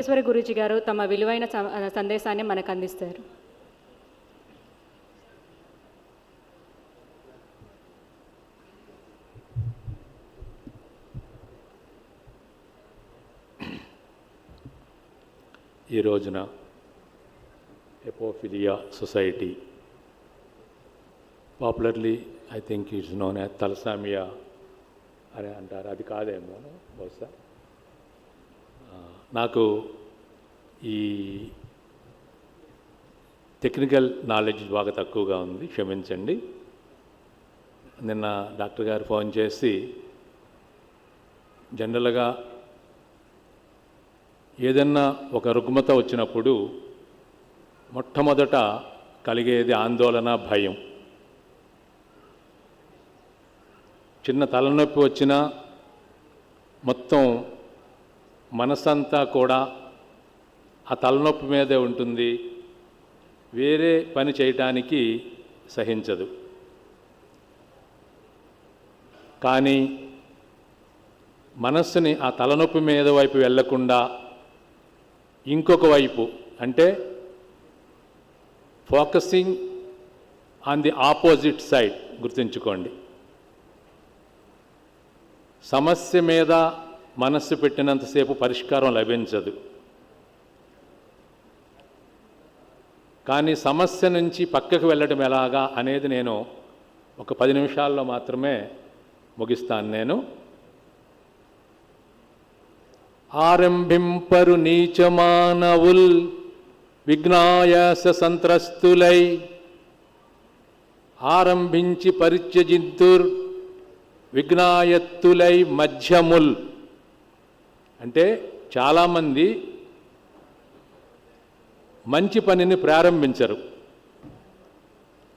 ఈశ్వరి గురూజీ గారు తమ విలువైన సందేశాన్ని మనకు అందిస్తారు. ఈ రోజున hemophilia society, popularly I think it's known as thalassemia అని అంటారు, అది కాదేమో బహుశా. నాకు ఈ టెక్నికల్ నాలెడ్జ్ బాగా తక్కువగా ఉంది, క్షమించండి. నిన్న డాక్టర్ గారు ఫోన్ చేసి జనరల్గా ఏదన్నా ఒక రుగ్మత వచ్చినప్పుడు మొట్టమొదట కలిగేది ఆందోళన, భయం. చిన్న తలనొప్పి వచ్చినా మొత్తం మనసంతా కూడా ఆ తలనొప్పి మీదే ఉంటుంది, వేరే పని చేయటానికి సహించదు. కానీ మనస్సుని ఆ తలనొప్పి మీద వైపు వెళ్లకుండా ఇంకొక వైపు, అంటే focusing on the opposite side, గుర్తుంచుకోండి. సమస్య మీద మనస్సు పెట్టినంతసేపు పరిష్కారం లభించదు, కానీ సమస్య నుంచి పక్కకు వెళ్ళడం ఎలాగా అనేది నేను ఒక 10 నిమిషాల్లో మాత్రమే ముగిస్తాను. నేను ఆరంభింపరు నీచమానవుల్ విఘ్నాయాస సంత్రస్తులై, ఆరంభించి పరిత్యజింతుర్ విఘ్నాయత్తులై మధ్యముల్. అంటే చాలామంది మంచి పనిని ప్రారంభించరు.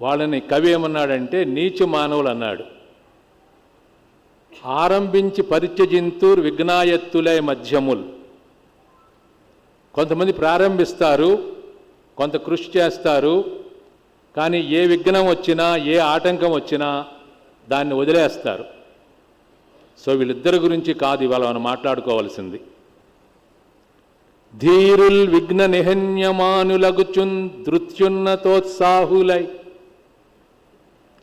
వాళ్ళని కవి ఏమన్నాడంటే నీచ మానవులు అన్నాడు. ఆరంభించి పరిత్యజింతుర్ విఘ్నాయత్తులై మధ్యముల్. కొంతమంది ప్రారంభిస్తారు, కొంత కృషి చేస్తారు, కానీ ఏ విఘ్నం వచ్చినా, ఏ ఆటంకం వచ్చినా దాన్ని వదిలేస్తారు. సో వీళ్ళిద్దరి గురించి కాదు ఇవాళ మనం మాట్లాడుకోవాల్సింది. ధీరుల్ విఘ్న నిహన్యమానులగుచున్ ధృత్యున్నతోత్సాహులై.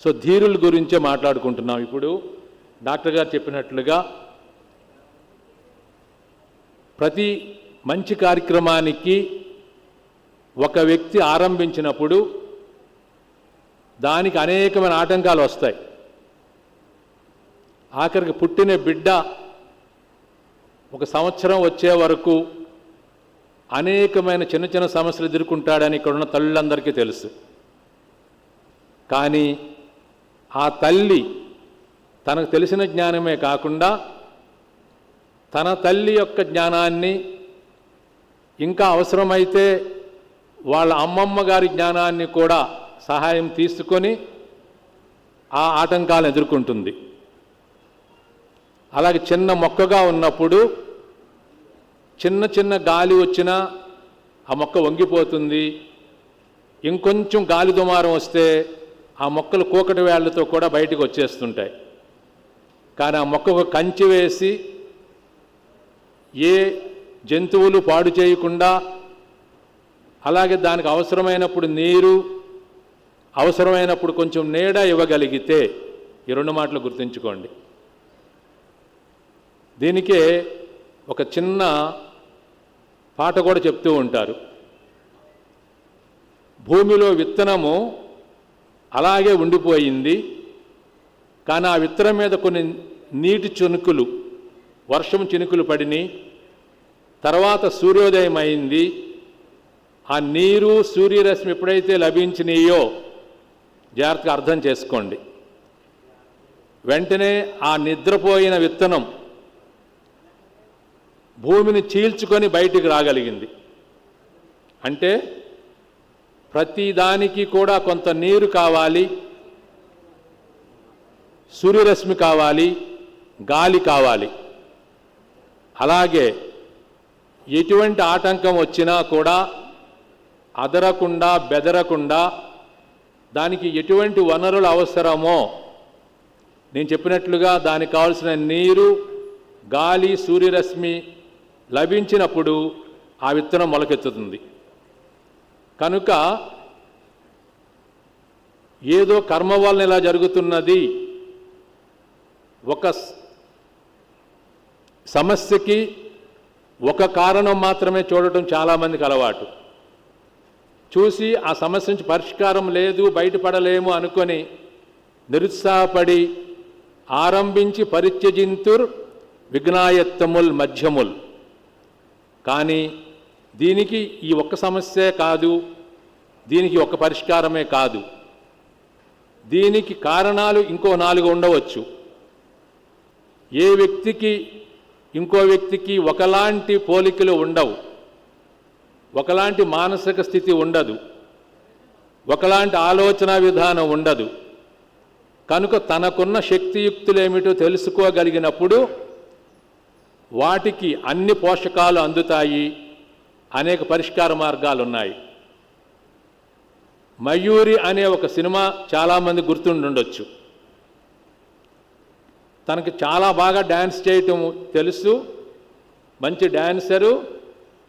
సో ధీరుల గురించే మాట్లాడుకుంటున్నాం ఇప్పుడు. డాక్టర్ గారు చెప్పినట్లుగా ప్రతి మంచి కార్యక్రమానికి ఒక వ్యక్తి ఆరంభించినప్పుడు దానికి అనేకమైన ఆటంకాలు వస్తాయి. ఆఖరికి పుట్టిన బిడ్డ 1 సంవత్సరం వచ్చే వరకు అనేకమైన చిన్న చిన్న సమస్యలు ఎదుర్కొంటాడని ఇక్కడున్న తల్లులందరికీ తెలుసు. కానీ ఆ తల్లి తనకు తెలిసిన జ్ఞానమే కాకుండా తన తల్లి యొక్క జ్ఞానాన్ని, ఇంకా అవసరమైతే వాళ్ళ అమ్మమ్మ గారి జ్ఞానాన్ని కూడా సహాయం తీసుకొని ఆ ఆటంకాలను ఎదుర్కొంటుంది. అలాగే చిన్న మొక్కగా ఉన్నప్పుడు చిన్న చిన్న గాలి వచ్చినా ఆ మొక్క వంగిపోతుంది. ఇంకొంచెం గాలి దుమారం వస్తే ఆ మొక్కలు కూకటి వేళ్లతో కూడా బయటకు వచ్చేస్తుంటాయి. కానీ ఆ మొక్కకు కంచి వేసి ఏ జంతువులు పాడు చేయకుండా, అలాగే దానికి అవసరమైనప్పుడు నీరు, అవసరమైనప్పుడు కొంచెం నీడ ఇవ్వగలిగితే, ఈ 2 మాటలు గుర్తుంచుకోండి. దీనికే ఒక చిన్న పాట కూడా చెప్తూ ఉంటారు. భూమిలో విత్తనము అలాగే ఉండిపోయింది, కానీ ఆ విత్తనం మీద కొన్ని నీటి చినుకులు, వర్షం చినుకులు పడినాయి. తర్వాత సూర్యోదయం అయింది. ఆ నీరు, సూర్యరశ్మి ఎప్పుడైతే లభించినాయో జాగ్రత్తగా అర్థం చేసుకోండి. వెంటనే ఆ నిద్రపోయిన విత్తనం భూమిని చీల్చుకొని బయటికి రాగలిగింది. అంటే ప్రతిదానికి కూడా కొంత నీరు కావాలి, సూర్యరశ్మి కావాలి, గాలి కావాలి. అలాగే ఎటువంటి ఆటంకం వచ్చినా కూడా అదరకుండా, బెదరకుండా, దానికి ఎటువంటి వనరులు అవసరమో నేను చెప్పినట్లుగా దానికి కావాల్సిన నీరు, గాలి, సూర్యరశ్మి లభించినప్పుడు ఆ విత్తనం మొలకెత్తుతుంది. కనుక ఏదో కర్మ వలన ఇలా జరుగుతున్నది, ఒక సమస్యకి ఒక కారణం మాత్రమే చూడటం చాలామందికి అలవాటు. చూసి ఆ సమస్య నుంచి పరిష్కారం లేదు, బయటపడలేము అనుకొని నిరుత్సాహపడి ఆరంభించి పరిత్యజింతుర్ విఘ్నాయత్తముల్ మధ్యముల్. కానీ దీనికి ఈ ఒక్క సమస్యే కాదు, దీనికి ఒక పరిష్కారమే కాదు, దీనికి కారణాలు ఇంకో 4 ఉండవచ్చు. ఏ వ్యక్తికి ఇంకో వ్యక్తికి ఒకలాంటి పోలికలు ఉండవు, ఒకలాంటి మానసిక స్థితి ఉండదు, ఒకలాంటి ఆలోచన విధానం ఉండదు. కనుక తనకున్న శక్తియుక్తులు ఏమిటో తెలుసుకోగలిగినప్పుడు వాటికి అన్ని పోషకాలు అందుతాయి, అనేక పరిష్కార మార్గాలు ఉన్నాయి. మయూరి అనే ఒక సినిమా చాలామంది గుర్తుండొచ్చు. తనకి చాలా బాగా డ్యాన్స్ చేయటం తెలుసు, మంచి డ్యాన్సరు,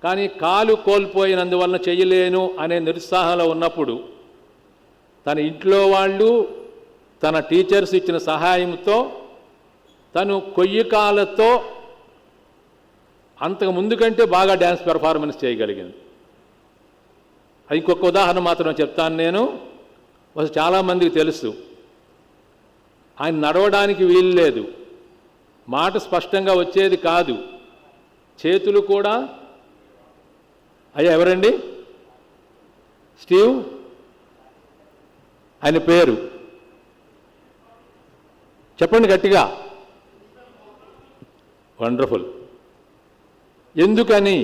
కానీ కాలు కోల్పోయినందువలన చేయలేను అనే నిరుత్సాహంలో ఉన్నప్పుడు తన ఇంట్లో వాళ్ళు, తన టీచర్స్ ఇచ్చిన సహాయంతో తను కొయ్యి కాళ్ళతో అంతకు ముందు కంటే బాగా డ్యాన్స్ పెర్ఫార్మెన్స్ చేయగలిగింది. ఇంకొక ఉదాహరణ మాత్రం చెప్తాను నేను. చాలామందికి తెలుసు, ఆయన నడవడానికి వీలు లేదు, మాట స్పష్టంగా వచ్చేది కాదు, చేతులు కూడా. అయ్యా ఎవరండి? స్టీవ్ ఆయన పేరు చెప్పండి గట్టిగా. వండర్ఫుల్. ఎందుకని?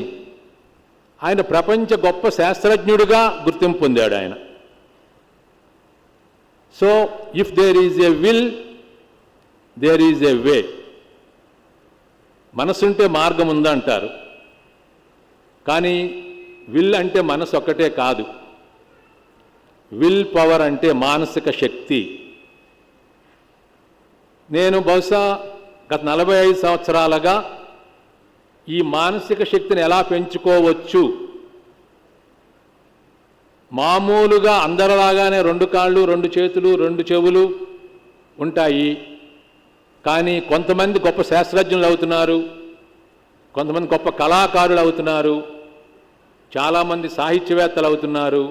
ఆయన ప్రపంచ గొప్ప శాస్త్రజ్ఞుడిగా గుర్తింపు పొందాడు ఆయన. So if there is a will, there is a way. మనసుంటే మార్గం ఉందంటారు, కానీ విల్ అంటే మనసు ఒక్కటే కాదు. విల్ పవర్ అంటే మానసిక శక్తి. నేను బహుశా గత 45 సంవత్సరాలుగా ఈ మానసిక శక్తిని ఎలా పెంచుకోవచ్చు, మామూలుగా అందరిలాగానే 2 కాళ్ళు, 2 చేతులు, 2 చెవులు ఉంటాయి, కానీ కొంతమంది గొప్ప శాస్త్రజ్ఞులు అవుతున్నారు, కొంతమంది గొప్ప కళాకారులు అవుతున్నారు, చాలామంది సాహిత్యవేత్తలు అవుతున్నారు.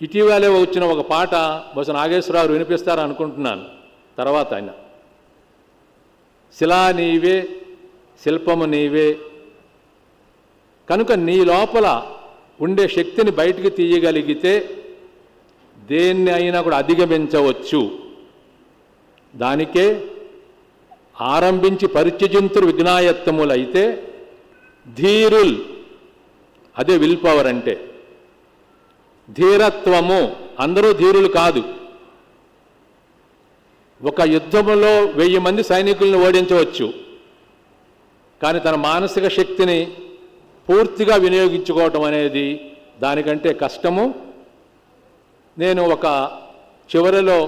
ఇటీవలే వచ్చిన ఒక పాట బహుశా నాగేశ్వరరావు వినిపిస్తారని అనుకుంటున్నాను. తర్వాత ఆయన శిలా నీవే, శిల్పము నీవే. కనుక నీ లోపల ఉండే శక్తిని బయటికి తీయగలిగితే దేన్ని అయినా కూడా అధిగమించవచ్చు. దానికే ఆరంభించి పరిత్యజింతురు విఘ్నాయత్తములైతే ధీరుల్, అదే విల్ పవర్ అంటే. ధీరత్వము, అందరూ ధీరులు కాదు. ఒక యుద్ధంలో 1000 మంది సైనికులను ఓడించవచ్చు, కానీ తన మానసిక శక్తిని పూర్తిగా వినియోగించుకోవటం అనేది దానికంటే కష్టము. నేను ఒక చివరిలో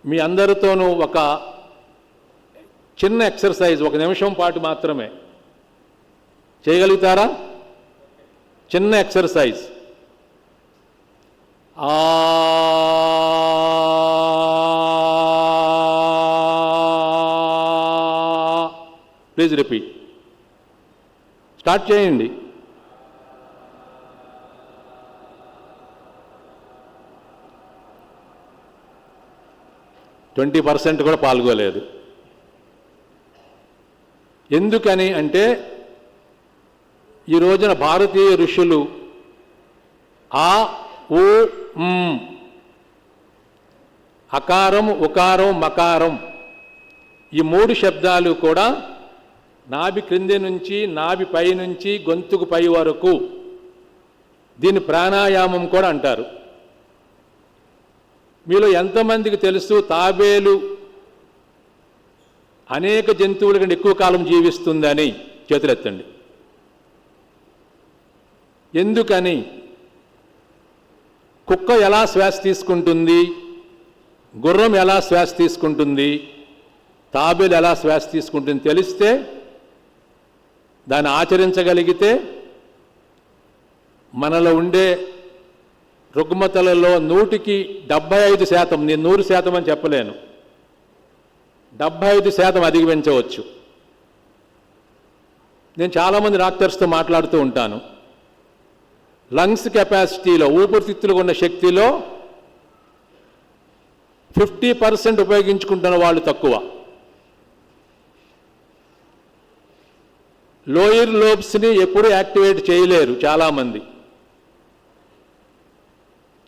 మీ అందరితోనూ ఒక చిన్న ఎక్సర్సైజ్, 1 నిమిషం పాటు మాత్రమే చేయగలుగుతారా? చిన్న ఎక్సర్సైజ్. Please repeat. స్టార్ట్ చేయండి. %20 కూడా పాల్గొలేదు. ఎందుకని అంటే ఈ రోజున భారతీయ ఋషులు ఆ ఊ అకారం, ఉకారం, మకారం ఈ 3 శబ్దాలు కూడా నాభి క్రింది నుంచి, నాభి పై నుంచి గొంతుకు పై వరకు, దీన్ని ప్రాణాయామం కూడా అంటారు. మీలో ఎంతమందికి తెలుసు తాబేలు అనేక జంతువుల కంటే ఎక్కువ కాలం జీవిస్తుందని? చేతులెత్తండి. ఎందుకని? కుక్క ఎలా శ్వాస తీసుకుంటుంది, గుర్రం ఎలా శ్వాస తీసుకుంటుంది, తాబేలు ఎలా శ్వాస తీసుకుంటుంది తెలిస్తే దాన్ని ఆచరించగలిగితే మనలో ఉండే రుగ్మతలలో 100కి 75%, నేను 100% అని చెప్పలేను, 75% అధిగమించవచ్చు. నేను చాలామంది డాక్టర్స్తో మాట్లాడుతూ ఉంటాను. లంగ్స్ కెపాసిటీలో, ఊపిరితిత్తులకు ఉన్న శక్తిలో 50% ఉపయోగించుకుంటున్న వాళ్ళు తక్కువ. లోయర్ లోబ్స్ని ఎప్పుడూ యాక్టివేట్ చేయలేరు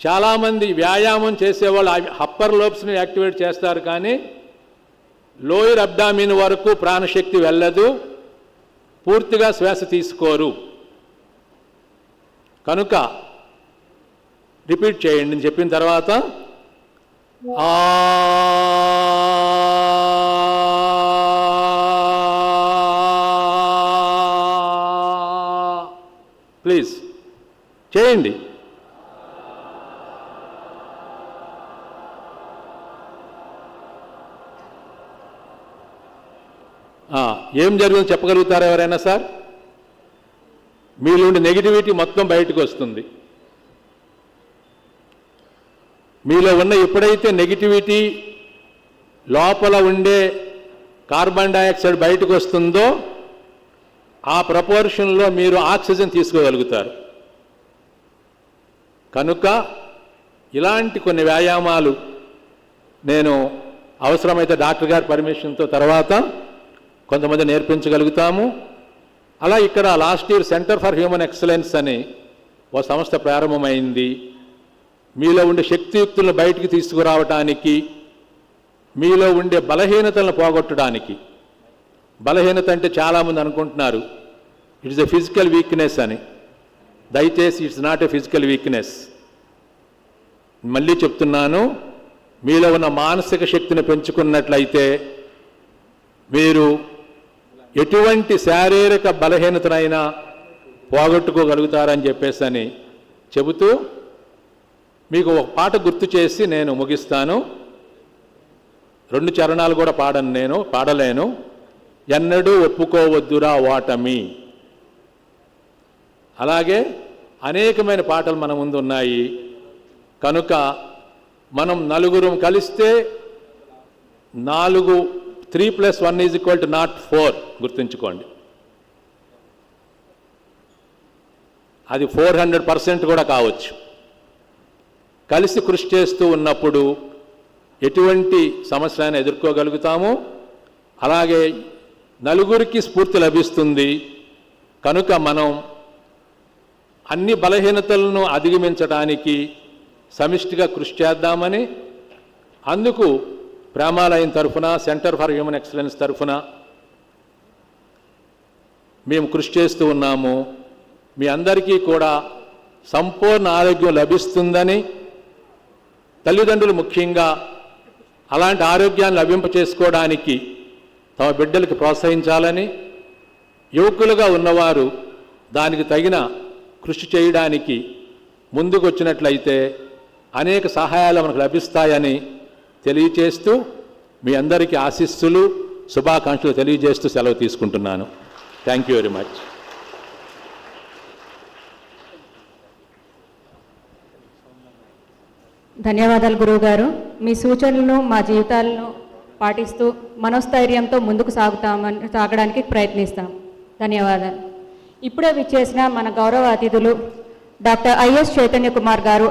చాలామంది వ్యాయామం చేసేవాళ్ళు అప్పర్ లోబ్స్ని యాక్టివేట్ చేస్తారు, కానీ లోయర్ అబ్డామిన్ వరకు ప్రాణశక్తి వెళ్ళదు, పూర్తిగా శ్వాస తీసుకోరు. కనుక రిపీట్ చేయండి, నేను చెప్పిన తర్వాత ప్లీజ్ చేయండి. ఏం జరిగిందో చెప్పగలుగుతారా ఎవరైనా సార్? మీలో ఉండే నెగిటివిటీ మొత్తం బయటకు వస్తుంది. మీలో ఉన్న ఎప్పుడైతే నెగిటివిటీ, లోపల ఉండే కార్బన్ డైఆక్సైడ్ బయటకు వస్తుందో ఆ ప్రపోర్షన్లో మీరు ఆక్సిజన్ తీసుకోగలుగుతారు. కనుక ఇలాంటి కొన్ని వ్యాయామాలు నేను అవసరమైతే డాక్టర్ గారి పర్మిషన్తో తర్వాత కొంతమంది నేర్పించగలుగుతాము. అలా ఇక్కడ last year centre for human excellence అని ఓ సంస్థ ప్రారంభమైంది. మీలో ఉండే శక్తియుక్తులను బయటికి తీసుకురావటానికి, మీలో ఉండే బలహీనతలను పోగొట్టడానికి. బలహీనత అంటే చాలామంది అనుకుంటున్నారు ఇట్స్ ఎ ఫిజికల్ వీక్నెస్ అని. దయచేసి it's not a physical weakness. మళ్ళీ చెప్తున్నాను, మీలో ఉన్న మానసిక శక్తిని పెంచుకున్నట్లయితే మీరు ఎటువంటి శారీరక బలహీనతనైనా పోగొట్టుకోగలుగుతారని చెప్పేసి చెబుతూ మీకు ఒక పాట గుర్తు చేసి నేను ముగిస్తాను. 2 చరణాలు కూడా పాడలేను. ఎన్నడూ ఒప్పుకోవద్దురా ఓటమి. అలాగే అనేకమైన పాటలు మన ముందు ఉన్నాయి. కనుక మనం నలుగురం కలిస్తే 3 + 1 = not 4 గుర్తుంచుకోండి. అది 400% కూడా కావచ్చు. కలిసి కృషి చేస్తూ ఉన్నప్పుడు ఎటువంటి సమస్యలను ఎదుర్కోగలుగుతాము. అలాగే నలుగురికి స్ఫూర్తి లభిస్తుంది. కనుక మనం అన్ని బలహీనతలను అధిగమించడానికి సమిష్టిగా కృషి చేద్దామని, అందుకు ప్రేమాలయం తరఫున, సెంటర్ ఫర్ హ్యూమన్ ఎక్సలెన్స్ తరఫున మేము కృషి చేస్తూ ఉన్నాము. మీ అందరికీ కూడా సంపూర్ణ ఆరోగ్యం లభిస్తుందని, తల్లిదండ్రులు ముఖ్యంగా అలాంటి ఆరోగ్యాన్ని లభింపచేసుకోవడానికి తమ బిడ్డలకు ప్రోత్సహించాలని, యువకులుగా ఉన్నవారు దానికి తగిన కృషి చేయడానికి ముందుకు వచ్చినట్లయితే అనేక సహాయాలు మనకు లభిస్తాయని తెలియచేస్తూ మీ అందరికీ ఆశీస్సులు, శుభాకాంక్షలు తెలియజేస్తూ సెలవు తీసుకుంటున్నాను. Thank you very much. ధన్యవాదాలు గురువుగారు. మీ సూచనలను మా జీవితాలను పాటిస్తూ మనోస్థైర్యంతో ముందుకు సాగడానికి ప్రయత్నిస్తాం. ధన్యవాదాలు. ఇప్పుడే విచ్చేసిన మన గౌరవ అతిథులు డాక్టర్ ఐఎస్ చైతన్య కుమార్ గారు,